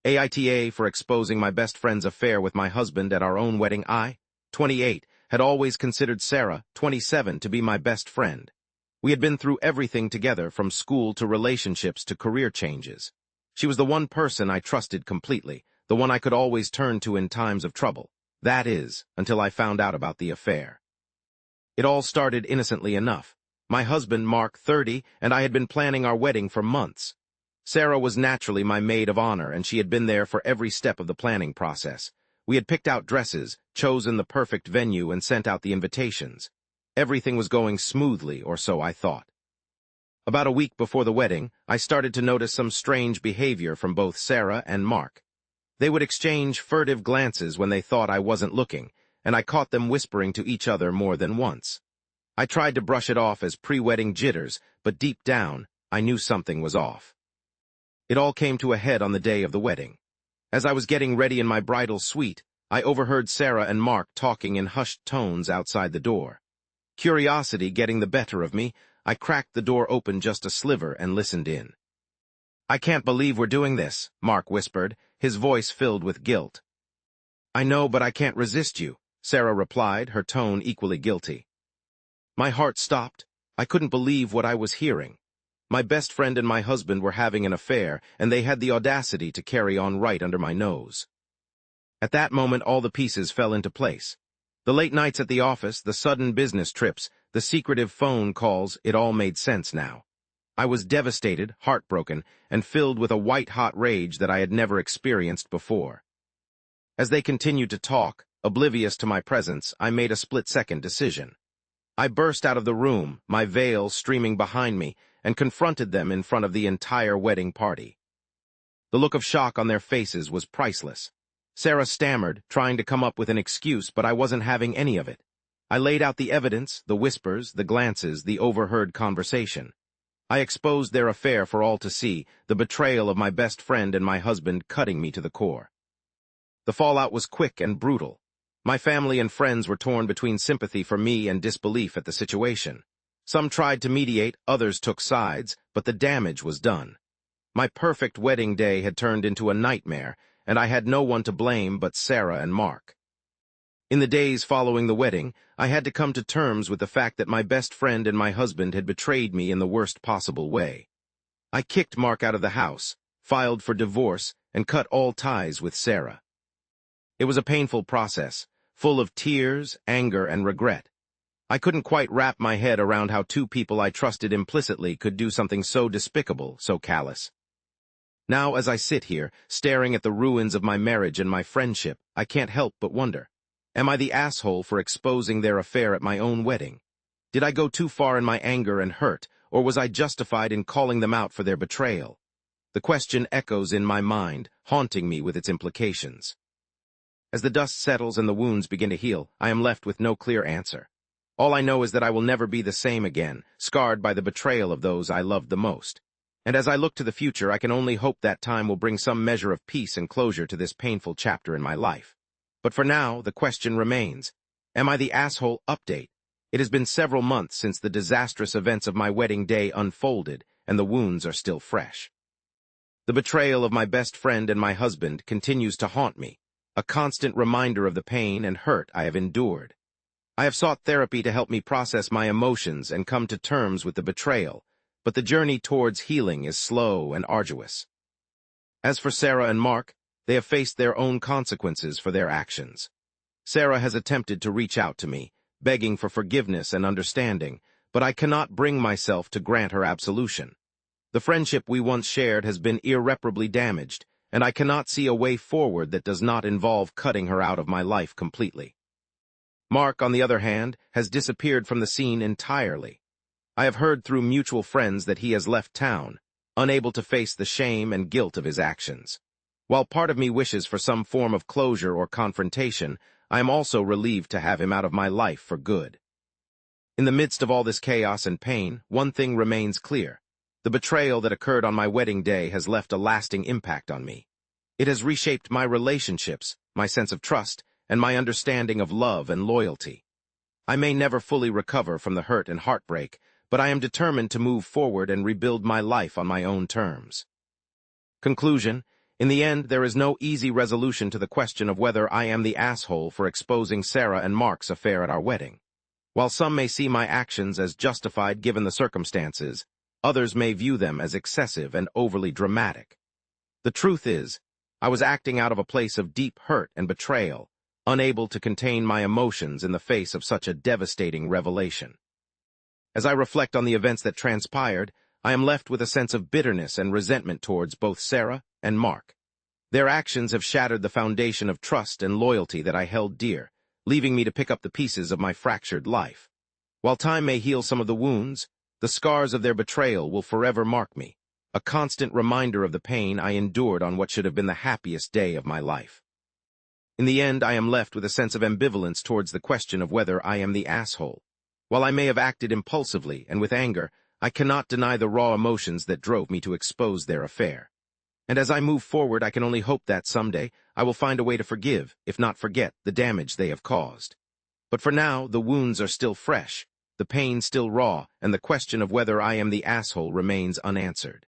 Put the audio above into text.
AITA for exposing my best friend's affair with my husband at our own wedding. I, 28, had always considered Sarah, 27, to be my best friend. We had been through everything together, from school to relationships to career changes. She was the one person I trusted completely, the one I could always turn to in times of trouble. That is, until I found out about the affair. It all started innocently enough. My husband, Mark, 30, and I had been planning our wedding for months. Sarah was naturally my maid of honor, and she had been there for every step of the planning process. We had picked out dresses, chosen the perfect venue, and sent out the invitations. Everything was going smoothly, or so I thought. About a week before the wedding, I started to notice some strange behavior from both Sarah and Mark. They would exchange furtive glances when they thought I wasn't looking, and I caught them whispering to each other more than once. I tried to brush it off as pre-wedding jitters, but deep down, I knew something was off. It all came to a head on the day of the wedding. As I was getting ready in my bridal suite, I overheard Sarah and Mark talking in hushed tones outside the door. Curiosity getting the better of me, I cracked the door open just a sliver and listened in. "I can't believe we're doing this," Mark whispered, his voice filled with guilt. "I know, but I can't resist you," Sarah replied, her tone equally guilty. My heart stopped. I couldn't believe what I was hearing. My best friend and my husband were having an affair, and they had the audacity to carry on right under my nose. At that moment, all the pieces fell into place. The late nights at the office, the sudden business trips, the secretive phone calls, it all made sense now. I was devastated, heartbroken, and filled with a white-hot rage that I had never experienced before. As they continued to talk, oblivious to my presence, I made a split-second decision. I burst out of the room, my veil streaming behind me, and confronted them in front of the entire wedding party. The look of shock on their faces was priceless. Sarah stammered, trying to come up with an excuse, but I wasn't having any of it. I laid out the evidence, the whispers, the glances, the overheard conversation. I exposed their affair for all to see, the betrayal of my best friend and my husband cutting me to the core. The fallout was quick and brutal. My family and friends were torn between sympathy for me and disbelief at the situation. Some tried to mediate, others took sides, but the damage was done. My perfect wedding day had turned into a nightmare, and I had no one to blame but Sarah and Mark. In the days following the wedding, I had to come to terms with the fact that my best friend and my husband had betrayed me in the worst possible way. I kicked Mark out of the house, filed for divorce, and cut all ties with Sarah. It was a painful process, full of tears, anger, and regret. I couldn't quite wrap my head around how two people I trusted implicitly could do something so despicable, so callous. Now, as I sit here, staring at the ruins of my marriage and my friendship, I can't help but wonder, am I the asshole for exposing their affair at my own wedding? Did I go too far in my anger and hurt, or was I justified in calling them out for their betrayal? The question echoes in my mind, haunting me with its implications. As the dust settles and the wounds begin to heal, I am left with no clear answer. All I know is that I will never be the same again, scarred by the betrayal of those I loved the most. And as I look to the future, I can only hope that time will bring some measure of peace and closure to this painful chapter in my life. But for now, the question remains, am I the asshole? Update. It has been several months since the disastrous events of my wedding day unfolded, and the wounds are still fresh. The betrayal of my best friend and my husband continues to haunt me, a constant reminder of the pain and hurt I have endured. I have sought therapy to help me process my emotions and come to terms with the betrayal, but the journey towards healing is slow and arduous. As for Sarah and Mark, they have faced their own consequences for their actions. Sarah has attempted to reach out to me, begging for forgiveness and understanding, but I cannot bring myself to grant her absolution. The friendship we once shared has been irreparably damaged, and I cannot see a way forward that does not involve cutting her out of my life completely. Mark, on the other hand, has disappeared from the scene entirely. I have heard through mutual friends that he has left town, unable to face the shame and guilt of his actions. While part of me wishes for some form of closure or confrontation, I am also relieved to have him out of my life for good. In the midst of all this chaos and pain, one thing remains clear. The betrayal that occurred on my wedding day has left a lasting impact on me. It has reshaped my relationships, my sense of trust, and my understanding of love and loyalty. I may never fully recover from the hurt and heartbreak, but I am determined to move forward and rebuild my life on my own terms. Conclusion: In the end, there is no easy resolution to the question of whether I am the asshole for exposing Sarah and Mark's affair at our wedding. While some may see my actions as justified given the circumstances, others may view them as excessive and overly dramatic. The truth is, I was acting out of a place of deep hurt and betrayal, unable to contain my emotions in the face of such a devastating revelation. As I reflect on the events that transpired, I am left with a sense of bitterness and resentment towards both Sarah and Mark. Their actions have shattered the foundation of trust and loyalty that I held dear, leaving me to pick up the pieces of my fractured life. While time may heal some of the wounds, the scars of their betrayal will forever mark me, a constant reminder of the pain I endured on what should have been the happiest day of my life. In the end, I am left with a sense of ambivalence towards the question of whether I am the asshole. While I may have acted impulsively and with anger, I cannot deny the raw emotions that drove me to expose their affair. And as I move forward, I can only hope that someday I will find a way to forgive, if not forget, the damage they have caused. But for now, the wounds are still fresh, the pain still raw, and the question of whether I am the asshole remains unanswered.